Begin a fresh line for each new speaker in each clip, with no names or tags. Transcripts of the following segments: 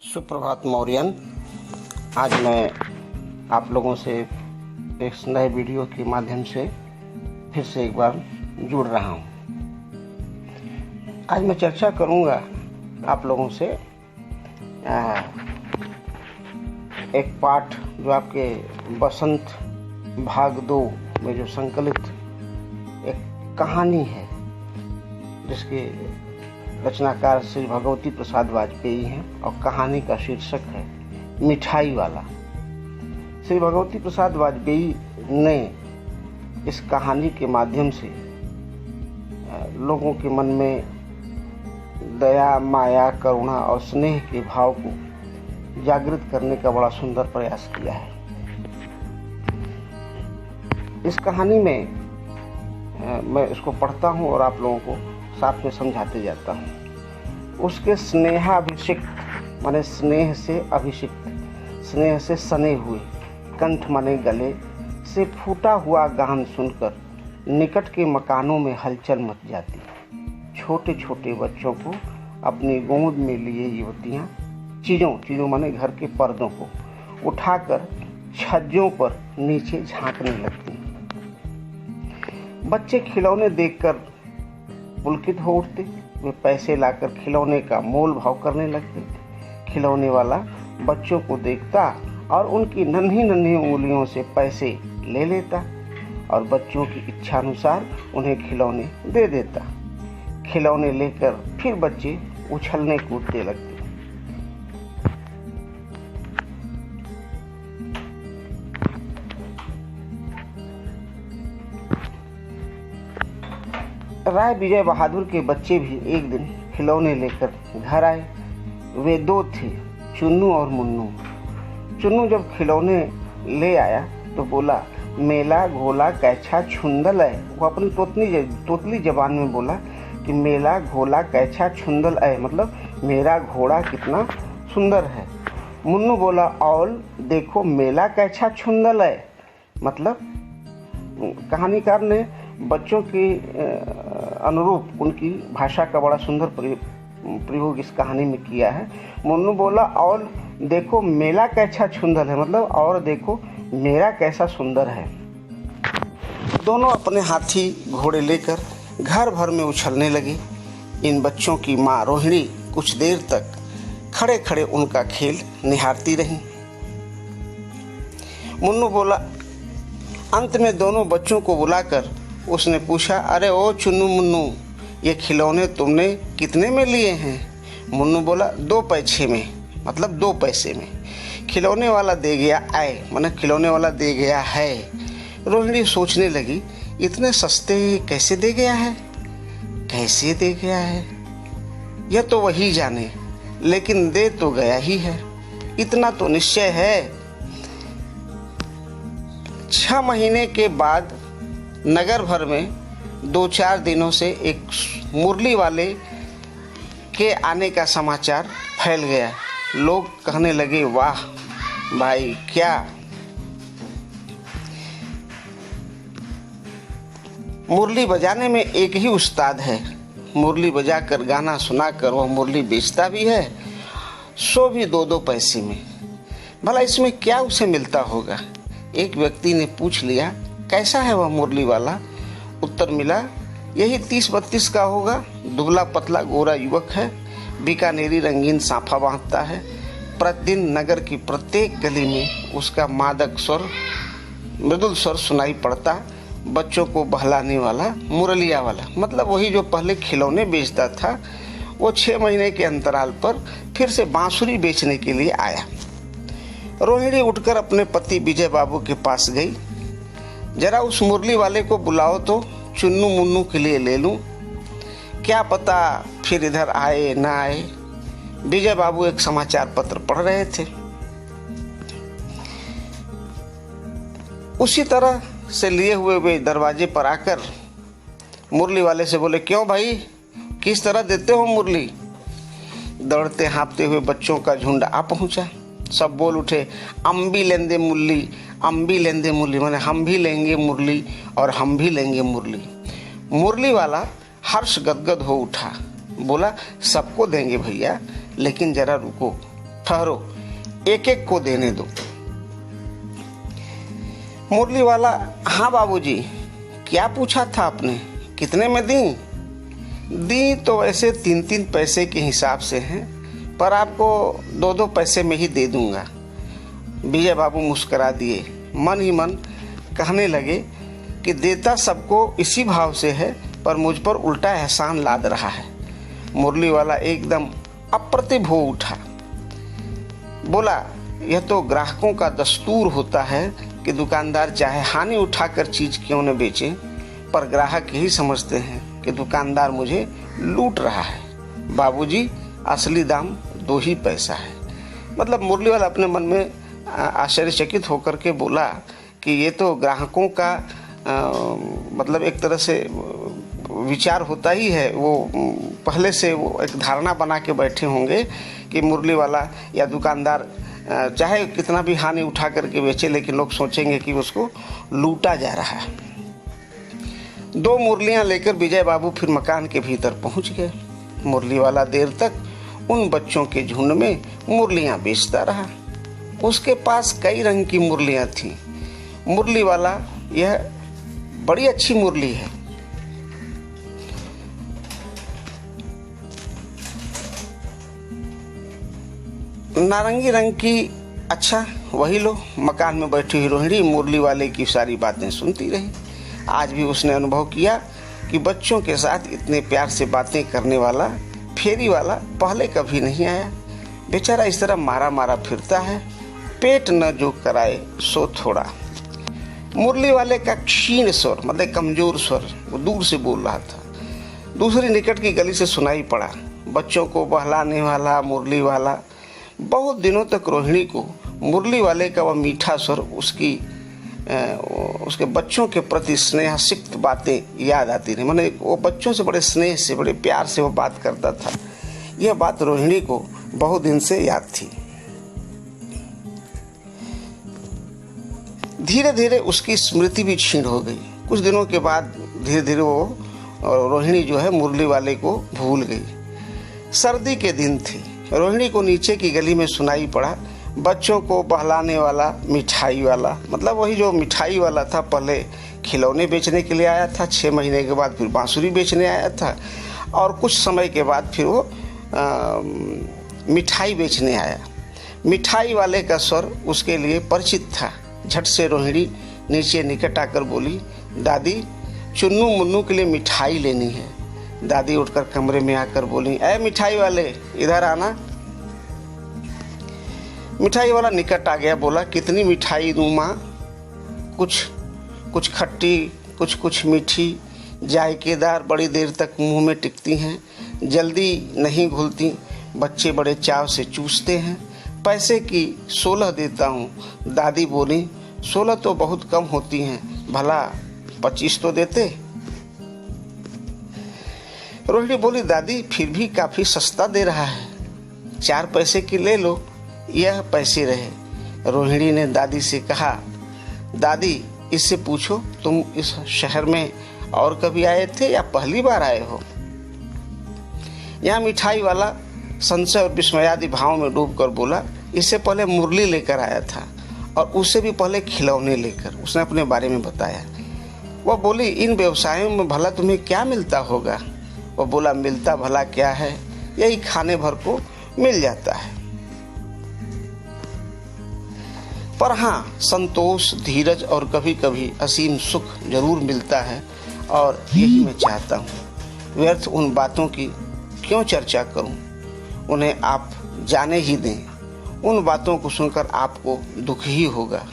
सुप्रभात मौर्यन। आज मैं आप लोगों से एक नए वीडियो के माध्यम से फिर से एक बार जुड़ रहा हूँ। आज मैं चर्चा करूँगा आप लोगों से एक पाठ जो आपके बसंत भाग 2 में जो संकलित एक कहानी है जिसके रचनाकार श्री भगवती प्रसाद वाजपेयी हैं और कहानी का शीर्षक है मिठाई वाला। श्री भगवती प्रसाद वाजपेयी ने इस कहानी के माध्यम से लोगों के मन में दया, माया, करुणा और स्नेह के भाव को जागृत करने का बड़ा सुंदर प्रयास किया है। इस कहानी में मैं इसको पढ़ता हूँ और आप लोगों को साथ में समझाते जाता हूँ। उसके स्नेहाभिषिक्त माने स्नेह से अभिषिक्त, स्नेह से सने हुए कंठ माने गले से फूटा हुआ गान सुनकर निकट के मकानों में हलचल मच जाती। छोटे छोटे बच्चों को अपनी गोद में लिए युवतियाँ चीज़ों माने घर के पर्दों को उठाकर छज्जों पर नीचे झांकने लगती। बच्चे खिलौने देखकर पुलकित हो उठते। वे पैसे लाकर खिलौने का मोल भाव करने लगते। खिलौने वाला बच्चों को देखता और उनकी नन्ही नन्ही उंगलियों से पैसे ले लेता और बच्चों की इच्छा अनुसार उन्हें खिलौने दे देता। खिलौने लेकर फिर बच्चे उछलने कूदते लगते। राय विजय बहादुर के बच्चे भी एक दिन खिलौने लेकर घर आए। वे दो थे, चुन्नू और मुन्नू। चुन्नू जब खिलौने ले आया तो बोला, मेला घोला कैछा छुंदल है। वो अपनी तोतली जबान में बोला कि मेला घोला कैछा छुंदल है, मतलब मेरा घोड़ा कितना सुंदर है। मुन्नू बोला, और देखो मेला कैछा छुंदल है, मतलब कहानीकार ने बच्चों के अनुरूप उनकी भाषा का बड़ा सुंदर प्रयोग इस कहानी में किया है। मुन्नू बोला, और देखो मेला कैसा सुंदर है, मतलब और देखो मेरा कैसा सुंदर है। दोनों अपने हाथी घोड़े लेकर घर भर में उछलने लगे। इन बच्चों की माँ रोहिणी कुछ देर तक खड़े खड़े उनका खेल निहारती रही। मुन्नू बोला, अंत में दोनों बच्चों को बुलाकर उसने पूछा, अरे ओ चुन्नू मुन्नू, ये खिलौने तुमने कितने में लिए हैं? मुन्नू बोला, 2 पैसे में, मतलब 2 पैसे में। खिलौने वाला दे गया आए, माने खिलौने वाला दे गया है। रोहिणी सोचने लगी, इतने सस्ते कैसे दे गया है, कैसे दे गया है, यह तो वही जाने, लेकिन दे तो गया ही है, इतना तो निश्चय है। 6 महीने के बाद नगर भर में 2-4 दिनों से एक मुरली वाले के आने का समाचार फैल गया। लोग कहने लगे, वाह भाई, क्या मुरली बजाने में एक ही उस्ताद है। मुरली बजाकर गाना सुनाकर वह मुरली बेचता भी है, सो भी 2-2 पैसे में। भला इसमें क्या उसे मिलता होगा? एक व्यक्ति ने पूछ लिया, कैसा है वह मुरली वाला? उत्तर मिला, यही 30-32 का होगा, दुबला पतला गोरा युवक है, बीकानेरी रंगीन साफा बांधता है। प्रतिदिन नगर की प्रत्येक गली में उसका मादक स्वर, मृदुल स्वर सुनाई पड़ता। बच्चों को बहलाने वाला मुरलिया वाला, मतलब वही जो पहले खिलौने बेचता था, वो 6 महीने के अंतराल पर फिर से बांसुरी बेचने के लिए आया। रोहिणी उठकर अपने पति विजय बाबू के पास गई। जरा उस मुरली वाले को बुलाओ तो चुन्नू मुन्नू के लिए ले लूं, क्या पता फिर इधर आए ना आए। विजय बाबू एक समाचार पत्र पढ़ रहे थे। उसी तरह से लिए हुए वे दरवाजे पर आकर मुरली वाले से बोले, क्यों भाई, किस तरह देते हो मुरली? दौड़ते हाँपते हुए बच्चों का झुंड आ पहुंचा। सब बोल उठे, अम्बी लेंदे मुरली, अम्बी लेंदे मुरली, माने हम भी लेंगे मुरली और हम भी लेंगे मुरली। मुरली वाला हर्ष गदगद हो उठा, बोला, सबको देंगे भैया, लेकिन जरा रुको, ठहरो, एक एक को देने दो। मुरली वाला, हाँ बाबूजी, क्या पूछा था आपने, कितने में दी? दी तो वैसे 3-3 पैसे के हिसाब से हैं, पर आपको 2-2 पैसे में ही दे दूंगा। विजय बाबू मुस्करा दिए, मन ही मन कहने लगे कि देता सबको इसी भाव से है, पर मुझ पर उल्टा एहसान लाद रहा है। मुरली वाला एकदम अप्रतिभ हो उठा, बोला, यह तो ग्राहकों का दस्तूर होता है कि दुकानदार चाहे हानि उठाकर चीज क्यों न बेचे, पर ग्राहक यही समझते हैं कि दुकानदार मुझे लूट रहा है। बाबूजी, असली दाम 2 ही पैसा है। मतलब मुरली वाला अपने मन में आश्चर्यचकित होकर के बोला कि ये तो ग्राहकों का मतलब एक तरह से विचार होता ही है। वो पहले से वो एक धारणा बना के बैठे होंगे कि मुरली वाला या दुकानदार चाहे कितना भी हानि उठा करके बेचे, लेकिन लोग सोचेंगे कि उसको लूटा जा रहा है। 2 मुरलियां लेकर विजय बाबू फिर मकान के भीतर पहुंच गए। मुरली वाला देर तक उन बच्चों के झुंड में मुरलियां बेचता रहा। उसके पास कई रंग की मुरलियां थीं। मुरली वाला, यह बड़ी अच्छी मुरली है। नारंगी रंग की, अच्छा वही लो। मकान में बैठी हुई रोहिणी मुरली वाले की सारी बातें सुनती रही। आज भी उसने अनुभव किया कि बच्चों के साथ इतने प्यार से बातें करने वाला फेरी वाला पहले कभी नहीं आया। बेचारा इस तरह मारा मारा फिरता है, पेट न जो कराए सो थोड़ा। मुरली वाले का क्षीण स्वर, मतलब कमजोर स्वर, वो दूर से बोल रहा था। दूसरी निकट की गली से सुनाई पड़ा, बच्चों को बहलाने वाला मुरली वाला। बहुत दिनों तक रोहिणी को मुरली वाले का वह मीठा स्वर, उसके बच्चों के प्रति स्नेह सिक्त बातें याद आती रही। माने वो बच्चों से बड़े स्नेह से, बड़े प्यार से वो बात करता था। यह बात रोहिणी को बहुत दिन से याद थी। धीरे धीरे उसकी स्मृति भी क्षीण हो गई। कुछ दिनों के बाद धीरे धीरे वो रोहिणी जो है मुरली वाले को भूल गई। सर्दी के दिन थे। रोहिणी को नीचे की गली में सुनाई पड़ा, बच्चों को बहलाने वाला मिठाई वाला, मतलब वही जो मिठाई वाला था, पहले खिलौने बेचने के लिए आया था, 6 महीने के बाद फिर बांसुरी बेचने आया था, और कुछ समय के बाद फिर वो मिठाई बेचने आया। मिठाई वाले का स्वर उसके लिए परिचित था। झट से रोहिणी नीचे निकट आकर बोली, दादी, चुन्नू मुन्नू के लिए मिठाई लेनी है। दादी उठकर कमरे में आकर बोली, ऐ मिठाई वाले, इधर आना। मिठाई वाला निकट आ गया, बोला, कितनी मिठाई दूं माँ? कुछ खट्टी, कुछ मीठी, जायकेदार, बड़ी देर तक मुंह में टिकती हैं, जल्दी नहीं घुलती, बच्चे बड़े चाव से चूसते हैं। पैसे की 16 देता हूँ। दादी बोली, 16 तो बहुत कम होती हैं, भला 25 तो देते। रोहिणी बोली, दादी फिर भी काफी सस्ता दे रहा है, 4 पैसे की ले लो, यह पैसे रहे। रोहिणी ने दादी से कहा, दादी इससे पूछो, तुम इस शहर में और कभी आए थे या पहली बार आए हो? यहाँ मिठाई वाला संशय और विस्मयादि भाव में डूबकर बोला, इससे पहले मुरली लेकर आया था और उससे भी पहले खिलौने लेकर। उसने अपने बारे में बताया। वह बोली, इन व्यवसायों में भला तुम्हें क्या मिलता होगा? वह बोला, मिलता भला क्या है, यही खाने भर को मिल जाता है, पर हाँ संतोष, धीरज और कभी कभी असीम सुख जरूर मिलता है, और यही मैं चाहता हूँ। व्यर्थ उन बातों की क्यों चर्चा करूँ, उन्हें आप जाने ही दें। उन बातों को सुनकर आपको दुख ही होगा।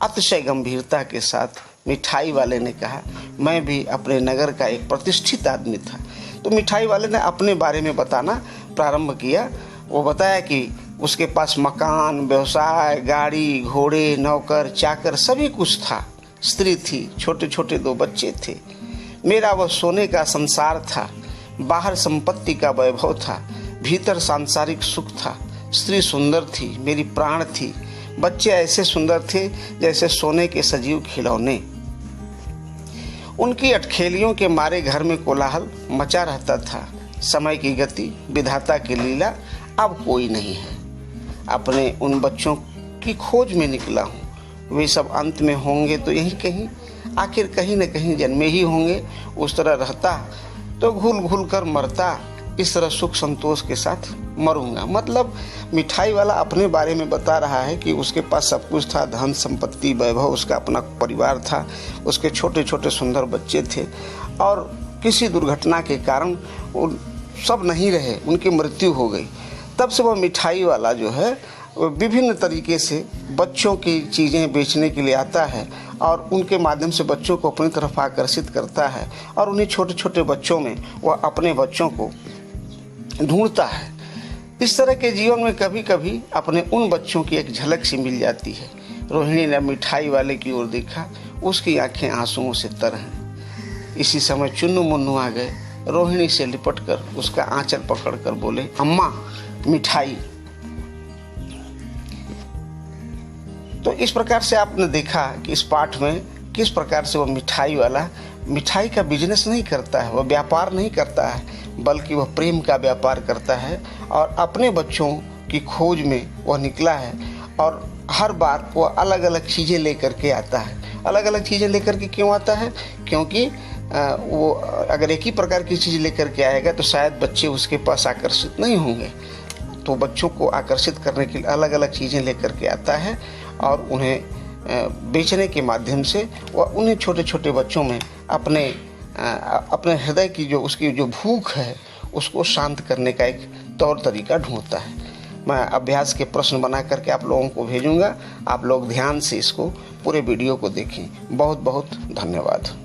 अतिशय गंभीरता के साथ मिठाई वाले ने कहा, मैं भी अपने नगर का एक प्रतिष्ठित आदमी था। तो मिठाई वाले ने अपने बारे में बताना प्रारंभ किया। वो बताया कि उसके पास मकान, व्यवसाय, गाड़ी, घोड़े, नौकर, चाकर सभी कुछ था। स्त्री थी, छोटे छोटे 2 बच्चे थे। मेरा वह सोने का संसार था। बाहर संपत्ति का वैभव था, भीतर सांसारिक सुख था। स्त्री सुंदर थी, मेरी प्राण थी। बच्चे ऐसे सुंदर थे जैसे सोने के सजीव खिलौने। उनकी अटखेलियों के मारे घर में कोलाहल मचा रहता था। समय की गति, विधाता की लीला, अब कोई नहीं है। अपने उन बच्चों की खोज में निकला हूँ। वे सब अंत में होंगे तो यहीं कहीं, आखिर कहीं न कहीं जन्मे ही होंगे। उस तरह रहता तो घुल घुल कर मरता, इस तरह सुख संतोष के साथ मरूंगा। मतलब मिठाई वाला अपने बारे में बता रहा है कि उसके पास सब कुछ था, धन संपत्ति वैभव, उसका अपना परिवार था, उसके छोटे छोटे सुंदर बच्चे थे, और किसी दुर्घटना के कारण वो सब नहीं रहे, उनकी मृत्यु हो गई। तब से वह मिठाई वाला जो है विभिन्न तरीके से बच्चों की चीज़ें बेचने के लिए आता है और उनके माध्यम से बच्चों को अपनी तरफ आकर्षित करता है, और उन्हीं छोटे छोटे बच्चों में वह अपने बच्चों को ढूंढता है। इस तरह के जीवन में कभी कभी अपने उन बच्चों की एक झलक सी मिल जाती है। रोहिणी ने मिठाई वाले की ओर देखा, उसकी आंखें आंसुओं से तर हैं। इसी समय चुन्नू मुन्नू आ गए, रोहिणी से लिपट कर उसका आंचल पकड़कर बोले, अम्मा मिठाई। तो इस प्रकार से आपने देखा कि इस पाठ में किस प्रकार से वह मिठाई वाला मिठाई का बिजनेस नहीं करता है, वह व्यापार नहीं करता है, बल्कि वह प्रेम का व्यापार करता है और अपने बच्चों की खोज में वह निकला है। और हर बार वह अलग अलग चीज़ें लेकर के आता है। अलग अलग चीज़ें लेकर के क्यों आता है? क्योंकि वो अगर एक ही प्रकार की चीज़ लेकर के आएगा तो शायद बच्चे उसके पास आकर्षित नहीं होंगे। तो बच्चों को आकर्षित करने के लिए अलग अलग चीज़ें लेकर के आता है और उन्हें बेचने के माध्यम से वह उन्हें छोटे छोटे बच्चों में अपने हृदय की जो उसकी जो भूख है उसको शांत करने का एक तौर तरीका ढूंढता है। मैं अभ्यास के प्रश्न बना करके आप लोगों को भेजूंगा। आप लोग ध्यान से इसको पूरे वीडियो को देखें। बहुत बहुत धन्यवाद।